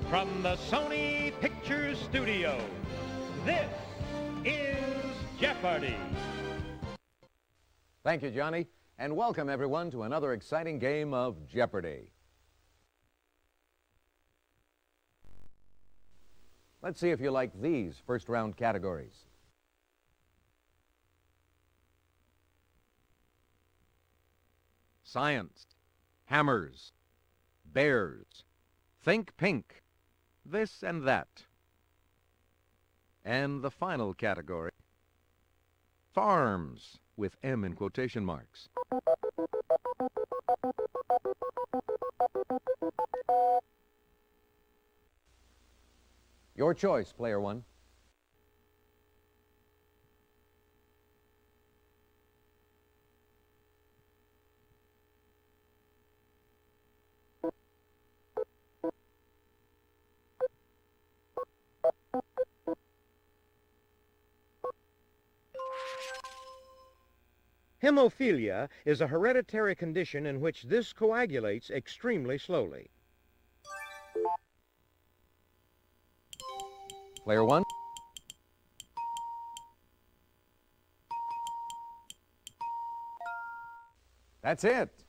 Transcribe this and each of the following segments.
From the Sony Pictures Studio, this is Jeopardy! Thank you, Johnny, and welcome everyone to another exciting game of Jeopardy! Let's see if you like these first-round categories. Science, hammers, bears, think pink, this and that. And the final category, farms, with M in quotation marks. Your choice, player one. Hemophilia is a hereditary condition in which this coagulates extremely slowly. Player one. That's it.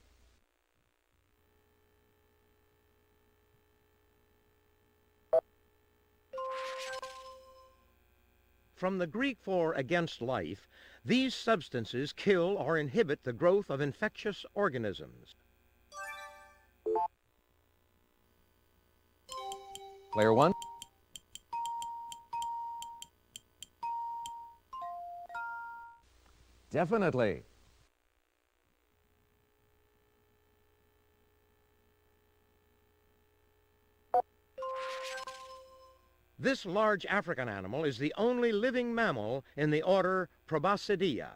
From the Greek for against life, these substances kill or inhibit the growth of infectious organisms. Player one. Definitely. This large African animal is the only living mammal in the order Proboscidea.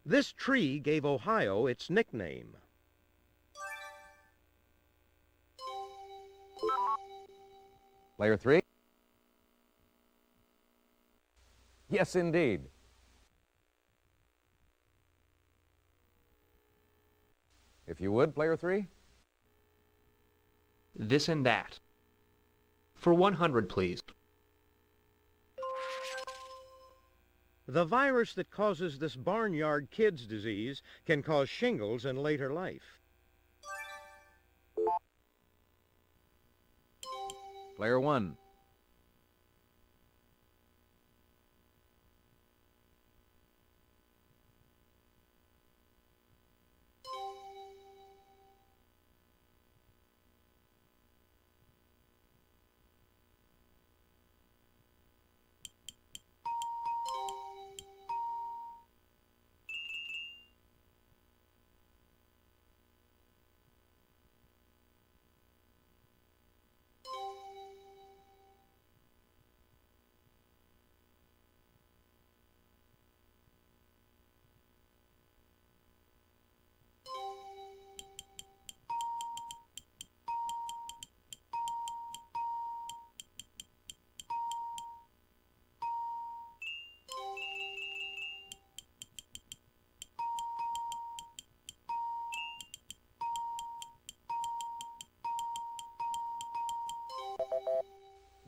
This tree gave Ohio its nickname. Player three. Yes, indeed. If you would, player three. This and that. For 100, please. The virus that causes this barnyard kids disease can cause shingles in later life. Player one.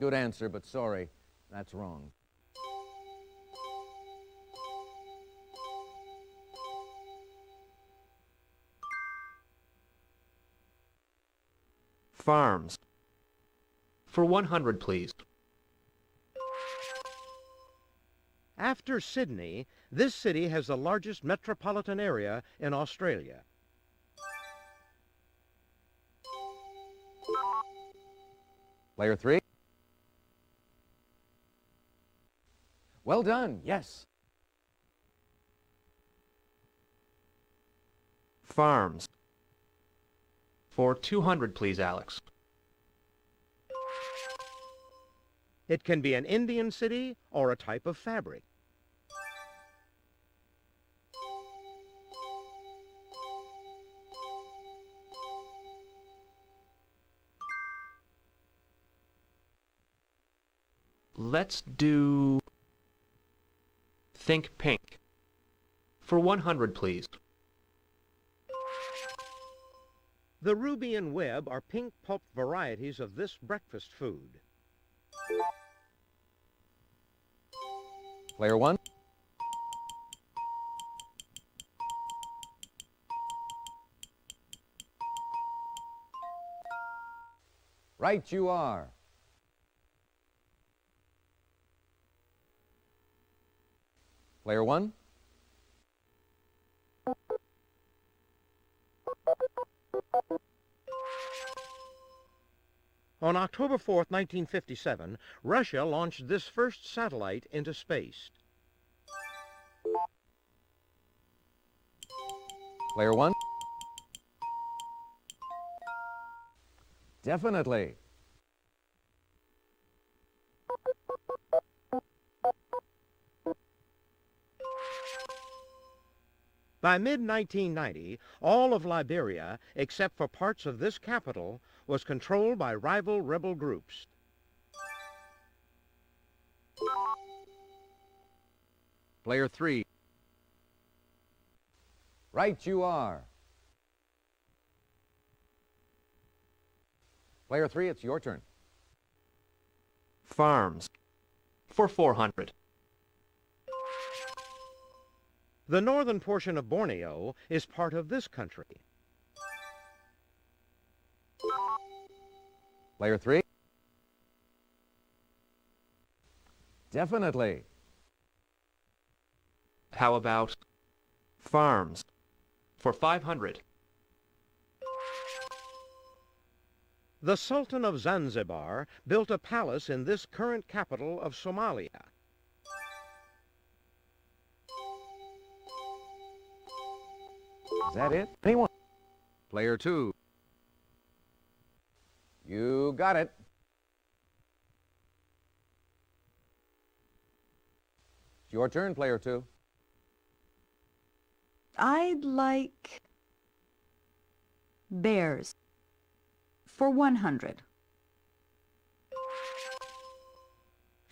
Good answer, but sorry, that's wrong. Farms. For 100, please. After Sydney, this city has the largest metropolitan area in Australia. Player three. Well done, yes. Farms. For 200, please, Alex. It can be an Indian city or a type of fabric. Let's do Think Pink. For 100, please. The ruby and web are pink pulp varieties of this breakfast food. Player one. Right you are. Player one. On October 4th, 1957, Russia launched this first satellite into space. Player one. Definitely. By mid-1990, all of Liberia, except for parts of this capital, was controlled by rival rebel groups. Player three. Right you are. Player three, it's your turn. Farms. For 400. The northern portion of Borneo is part of this country. Player three. Definitely. How about farms? For 500. The Sultan of Zanzibar built a palace in this current capital of Somalia. Is that it? Anyone? Player two. You got it. It's your turn, player two. I'd like bears for 100.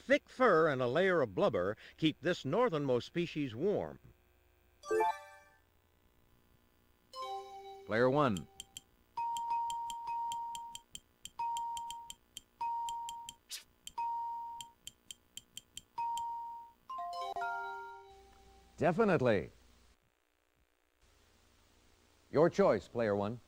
Thick fur and a layer of blubber keep this northernmost species warm. Player one. Definitely. Your choice, player one.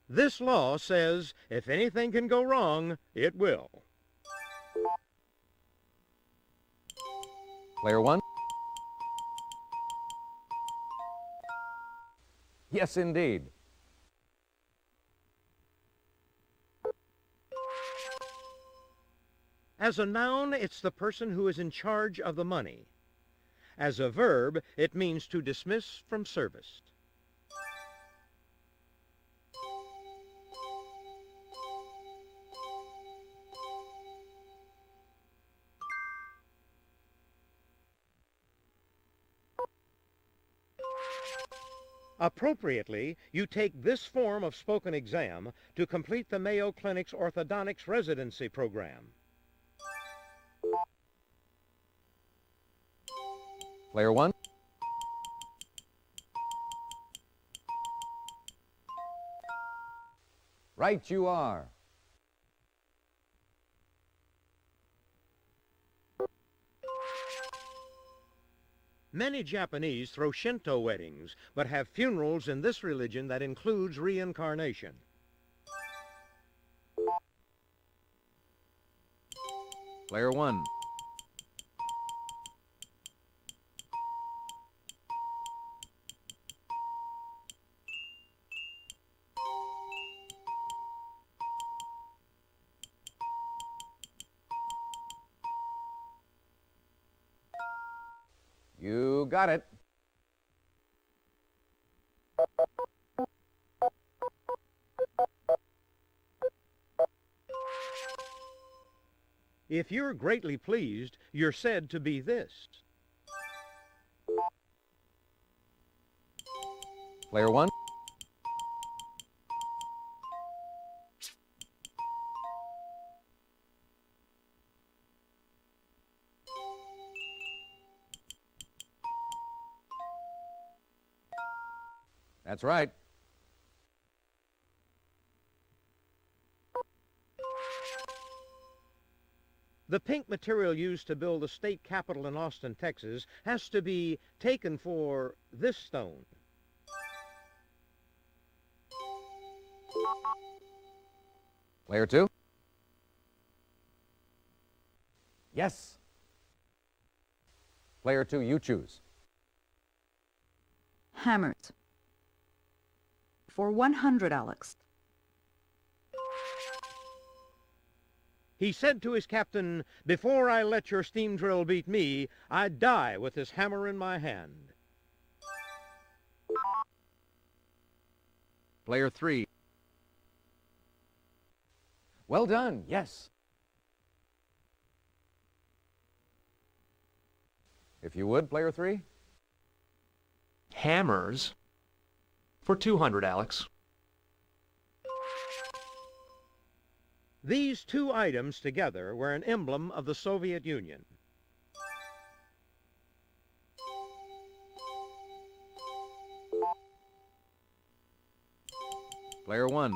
This law says if anything can go wrong, it will. Player one. Yes, indeed. As a noun, it's the person who is in charge of the money. As a verb, it means to dismiss from service. Appropriately, you take this form of spoken exam to complete the Mayo Clinic's orthodontics residency program. Player one. Right you are. Many Japanese throw Shinto weddings, but have funerals in this religion that includes reincarnation. Player one. You got it. If you're greatly pleased, you're said to be this. Player one. That's right. The pink material used to build the state capitol in Austin, Texas, has to be taken for this stone. Player 2. Yes. Player 2, you choose. Hammers. For 100, Alex. He said to his captain, "Before I let your steam drill beat me, I'd die with this hammer in my hand." Player 3. Well done, yes. If you would, Player 3. Hammers. For 200, Alex. These two items together were an emblem of the Soviet Union. Player 1.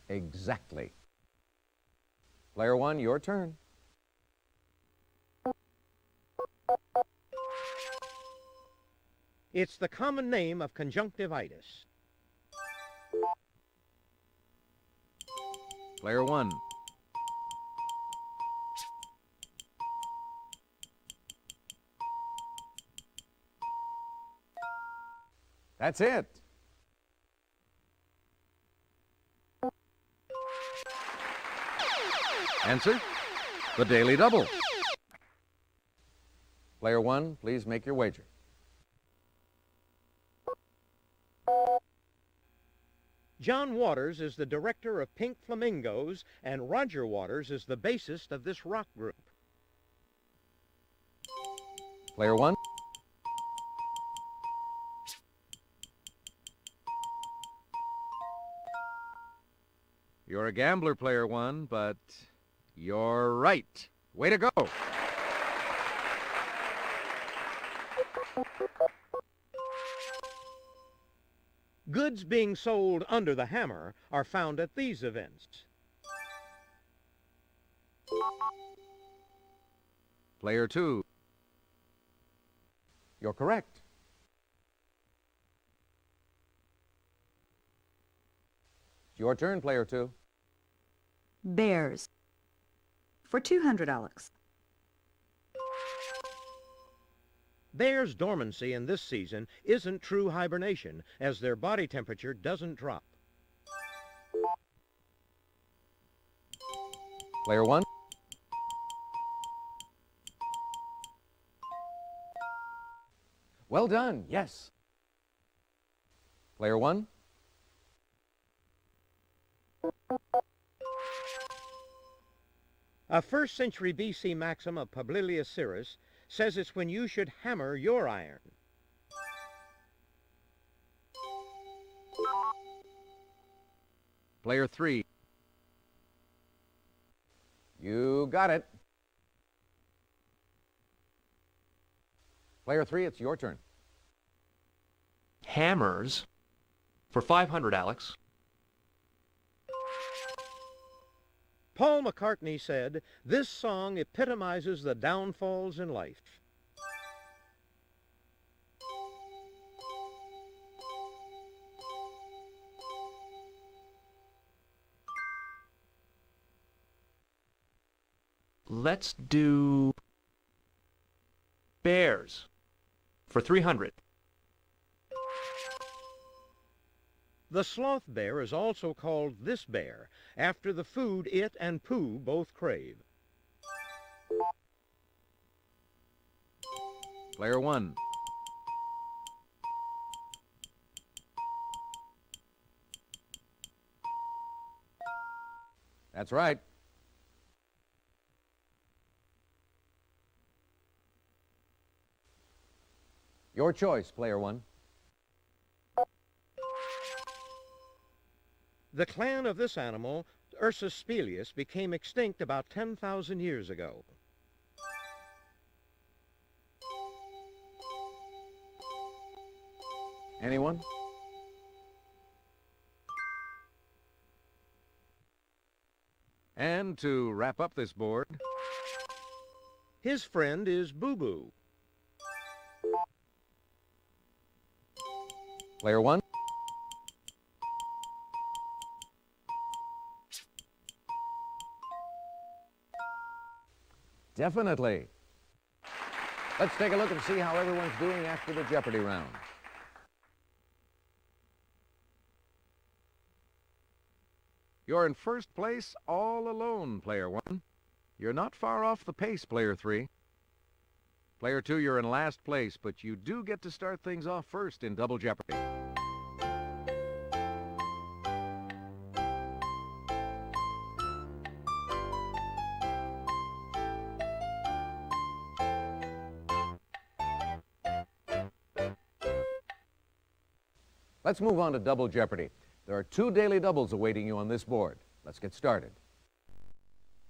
Exactly. Player 1, your turn. It's the common name of conjunctivitis. Player 1. That's it. Answer, the Daily Double. Player 1, please make your wager. John Waters is the director of Pink Flamingos, and Roger Waters is the bassist of this rock group. Player 1. You're a gambler, Player 1, but you're right. Way to go. Goods being sold under the hammer are found at these events. Player 2. You're correct. It's your turn, Player 2. Bears. For 200, Alex. Bears' dormancy in this season isn't true hibernation, as their body temperature doesn't drop. Player 1. Well done, yes. Player 1. A 1st century BC maxim of Publilius Syrus says it's when you should hammer your iron. Player 3. You got it. Player 3, it's your turn. Hammers. For 500, Alex. Paul McCartney said, "This song epitomizes the downfalls in life." Let's do bears. For 300. The sloth bear is also called this bear, after the food it and Pooh both crave. Player 1. That's right. Your choice, player one. The clan of this animal, Ursus spelius, became extinct about 10,000 years ago. Anyone? And to wrap up this board, His friend is Boo Boo. player one. Definitely. Let's take a look and see how everyone's doing after the Jeopardy round. You're in first place all alone, player one. You're not far off the pace, player three. Player two, you're in last place, but you do get to start things off first in Double Jeopardy. Let's move on to Double Jeopardy. There are 2 daily doubles awaiting you on this board. Let's get started.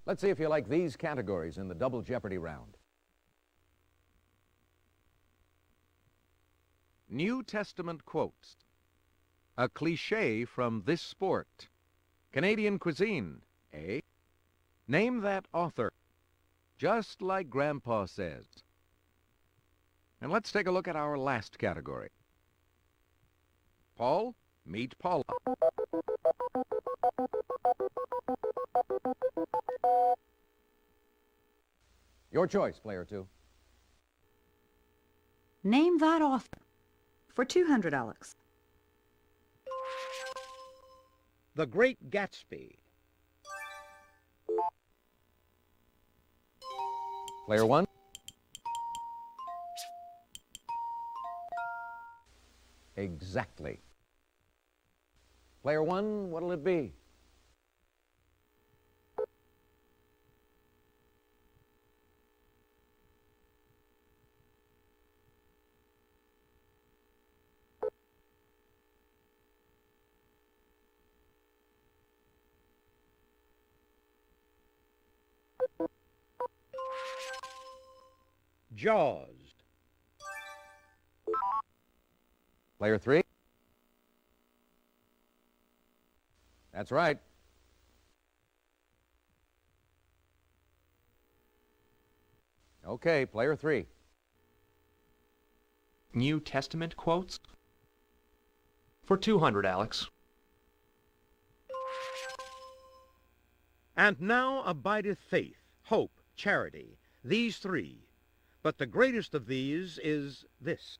Let's see if you like these categories in the Double Jeopardy round. New Testament quotes. A cliché from this sport. Canadian cuisine. A. Name that author. Just like Grandpa says. And let's take a look at our last category. Paul, meet Paula. Your choice, player two. Name that author. For 200, Alex. The Great Gatsby. Player one. Exactly. Player one, what'll it be? Jaws. Player three. That's right. Okay, player three. New Testament quotes? For 200, Alex. And now abideth faith, hope, charity, these three. But the greatest of these is this.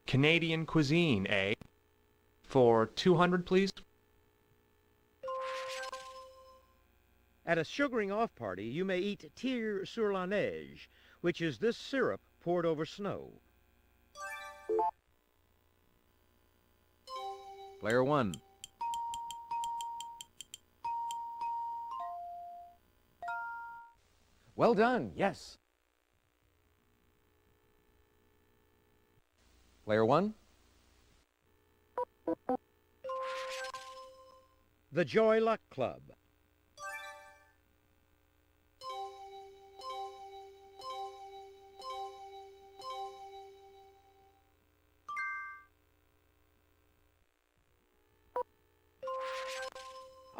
Canadian cuisine, eh? For 200, please. At a sugaring off party, you may eat tir sur la neige, which is this syrup poured over snow. Player one. Well done, yes. Player one. The Joy Luck Club.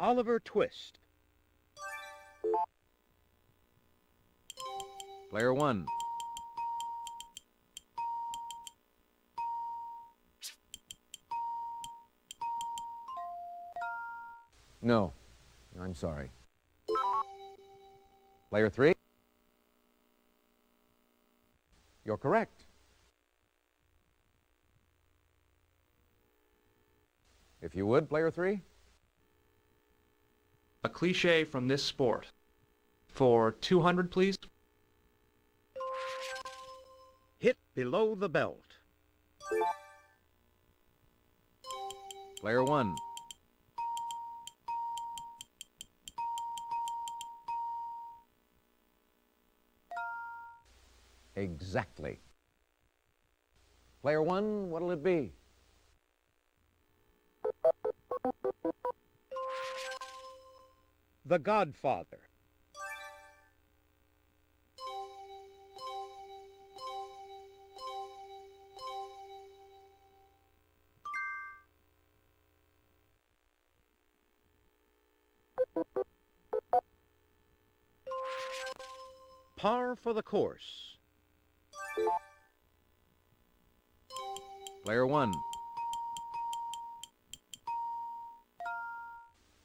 Oliver Twist. Player one. No, I'm sorry. Player three. You're correct. If you would, player three. A cliché from this sport. For 200, please. Hit below the belt. Player 1. Exactly. Player 1, what'll it be? The Godfather. Par for the course. Player 1.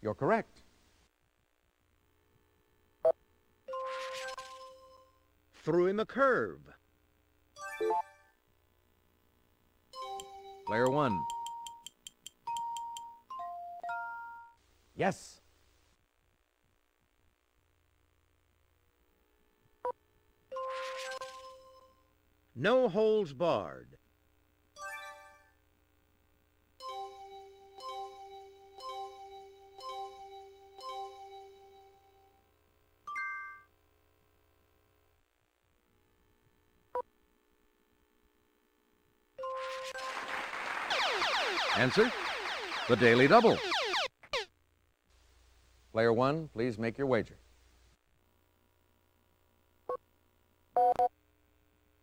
You're correct. Threw him a curve. Player 1. Yes. No holds barred. Answer? The Daily Double. Player 1, please make your wager.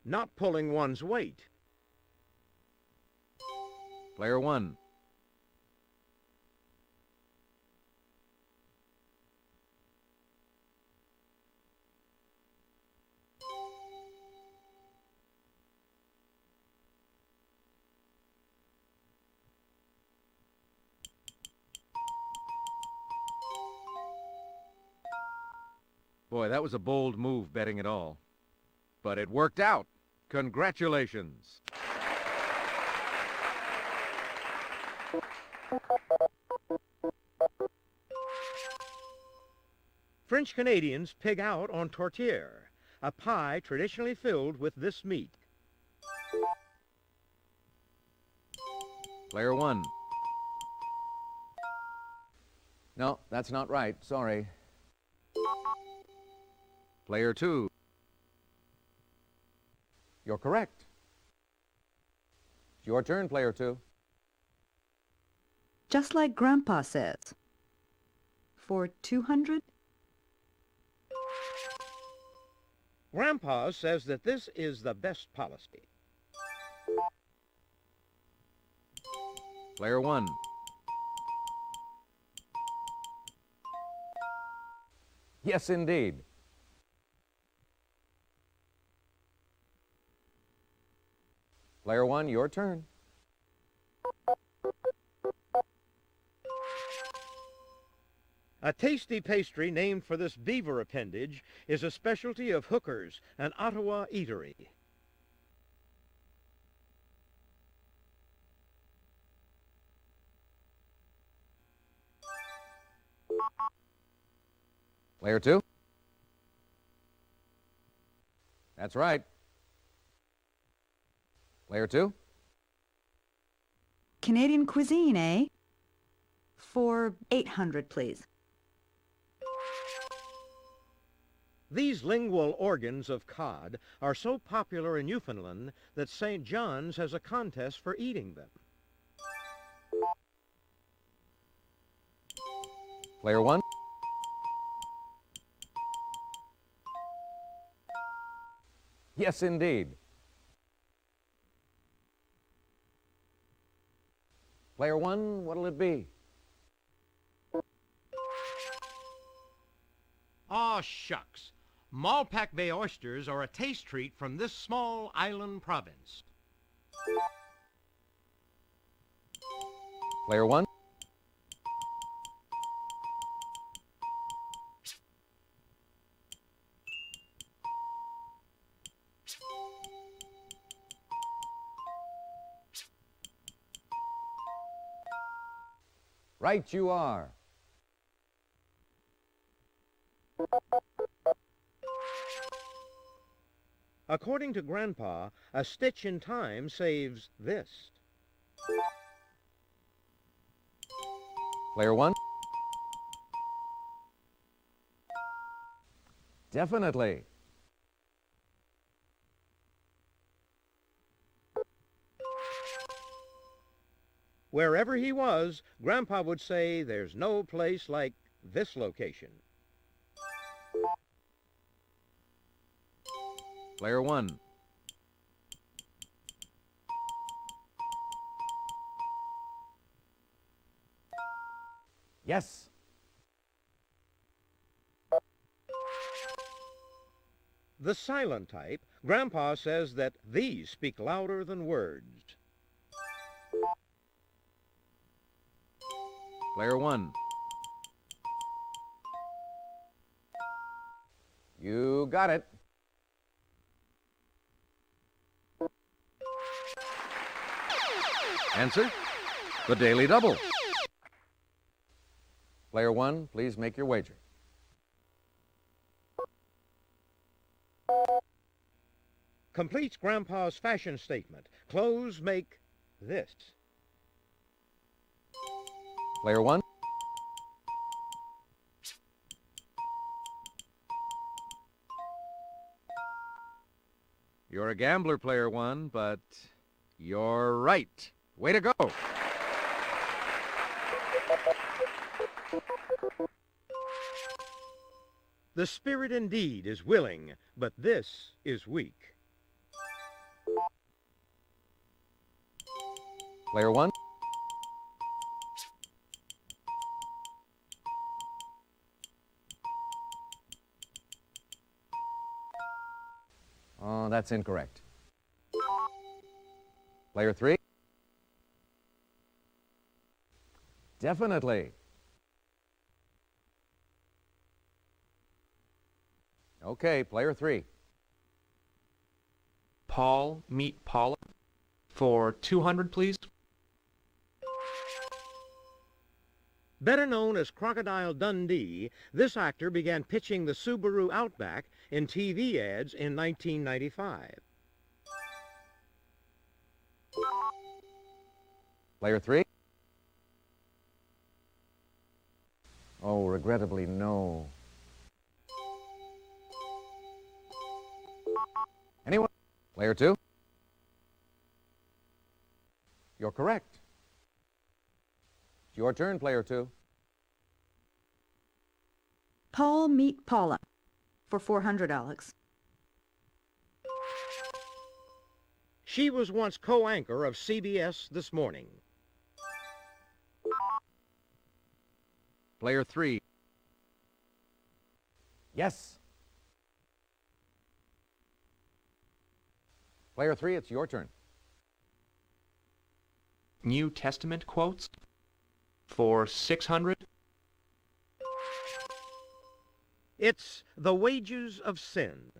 Not pulling one's weight. Player 1. Boy, that was a bold move, betting it all. But it worked out. Congratulations. French Canadians pig out on tourtière, a pie traditionally filled with this meat. Player 1. No, that's not right. Sorry. Player 2. You're correct. It's your turn, Player 2. Just like Grandpa says. For 200? Grandpa says that this is the best policy. Player 1. Yes, indeed. Player 1, your turn. A tasty pastry named for this beaver appendage is a specialty of Hooker's, an Ottawa eatery. Player 2. That's right. Player 2. Canadian cuisine, eh? For 800, please. These lingual organs of cod are so popular in Newfoundland that St. John's has a contest for eating them. Player 1. Yes, indeed. Player 1, what'll it be? Aw, shucks. Malpac Bay oysters are a taste treat from this small island province. Player 1. Right you are. According to Grandpa, a stitch in time saves this. Player 1. Definitely. Wherever he was, Grandpa would say there's no place like this location. Player 1. Yes. The silent type, Grandpa says that these speak louder than words. Player 1. You got it. Answer, the Daily Double. Player 1, please make your wager. Completes Grandpa's fashion statement. Clothes make this. Player 1. You're a gambler, Player 1, but you're right. Way to go. The spirit indeed is willing, but this is weak. Player 1. Oh, that's incorrect. Player 3. Definitely. Okay, player 3. Paul meet Paula. For 200, please. Better known as Crocodile Dundee, this actor began pitching the Subaru Outback in TV ads in 1995. Player 3. Oh, regrettably, no. Anyone? Player 2. You're correct. It's your turn, player 2. Paul meet Paula. For 400, Alex. She was once co-anchor of CBS This Morning. Player 3. Yes. Player 3, it's your turn. New Testament quotes. For 600. It's The Wages of Sin.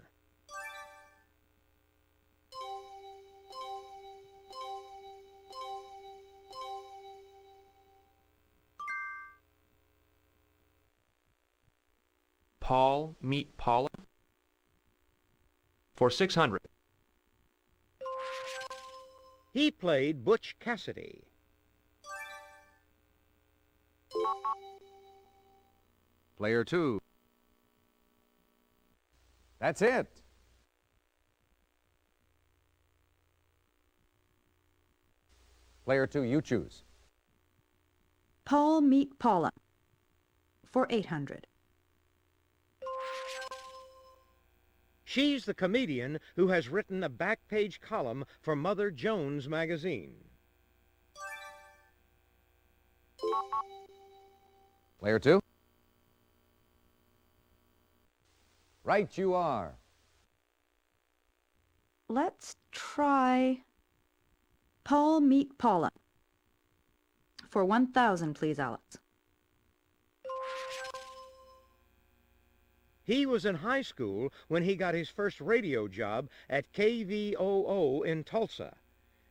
Paul meet Paula. For 600. He played Butch Cassidy. Player 2. That's it. Player 2, you choose. Paul meet Paula. For 800. She's the comedian who has written a back-page column for Mother Jones magazine. Player 2. Right you are. Let's try Paul meet Paula. For 1,000, please, Alex. He was in high school when he got his first radio job at KVOO in Tulsa.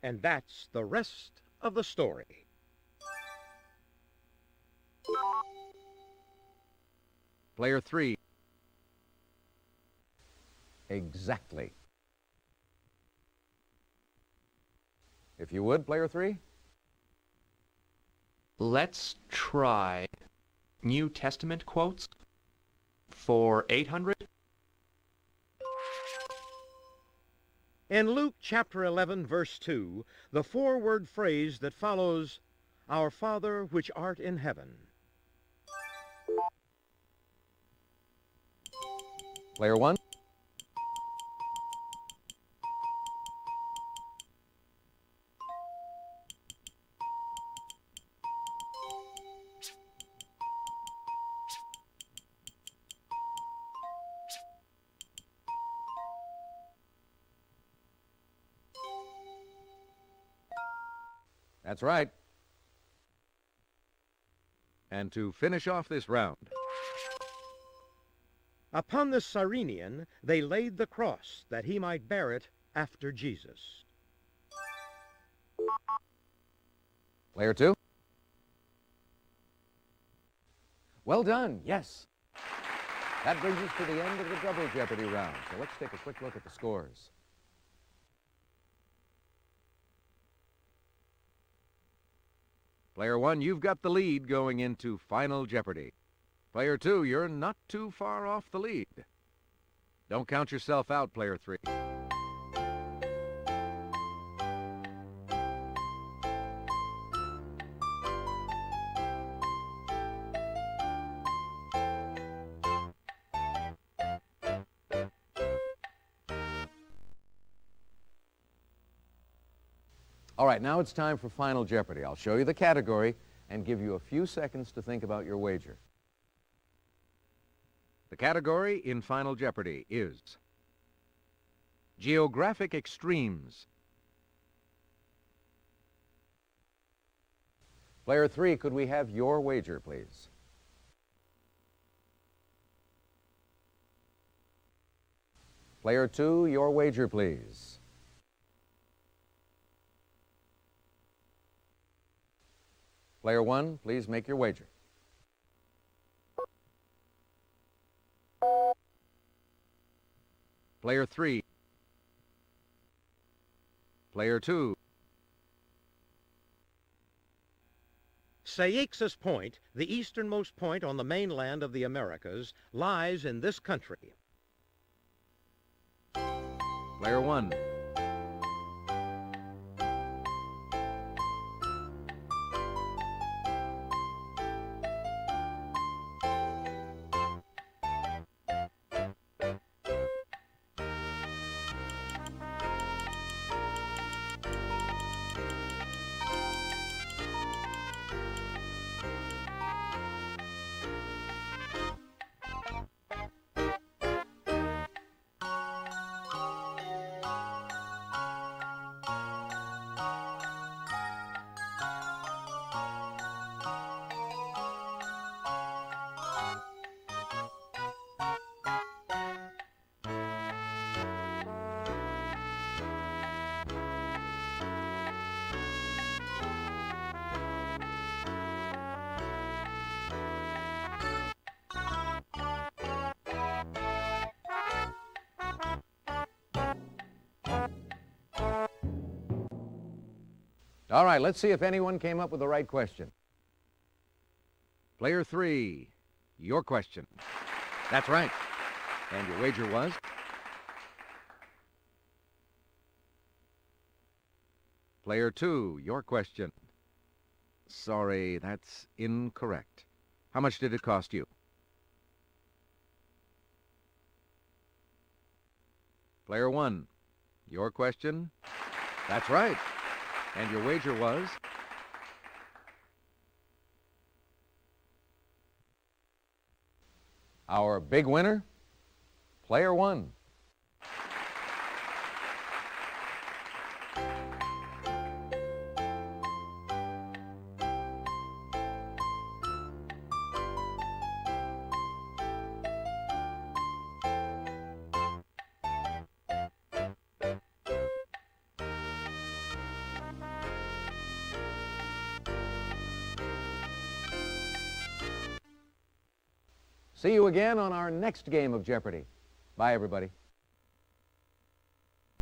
And that's the rest of the story. Player 3. Exactly. If you would, player 3. Let's try New Testament quotes for 800. In Luke chapter 11, verse 2, the four-word phrase that follows, "Our Father which art in heaven." Player one. That's right. And to finish off this round, Upon the Cyrenian they laid the cross, that he might bear it after Jesus. player two. Well done, yes. That brings us to the end of the double Jeopardy round. So let's take a quick look at the scores. Player one, you've got the lead going into Final Jeopardy. Player two, you're not too far off the lead. Don't count yourself out, player three. All right, now it's time for Final Jeopardy. I'll show you the category and give you a few seconds to think about your wager. The category in Final Jeopardy is Geographic Extremes. Player three, could we have your wager, please? Player two, your wager, please. Player one, please make your wager. Player three. Player two. Sayexis Point, the easternmost point on the mainland of the Americas, lies in this country. Player one. All right, let's see if anyone came up with the right question. Player three, your question. That's right. And your wager was? Player two, your question. Sorry, that's incorrect. How much did it cost you? Player one, your question. That's right. And your wager was? Our big winner, player one. See you again on our next game of Jeopardy! Bye, everybody.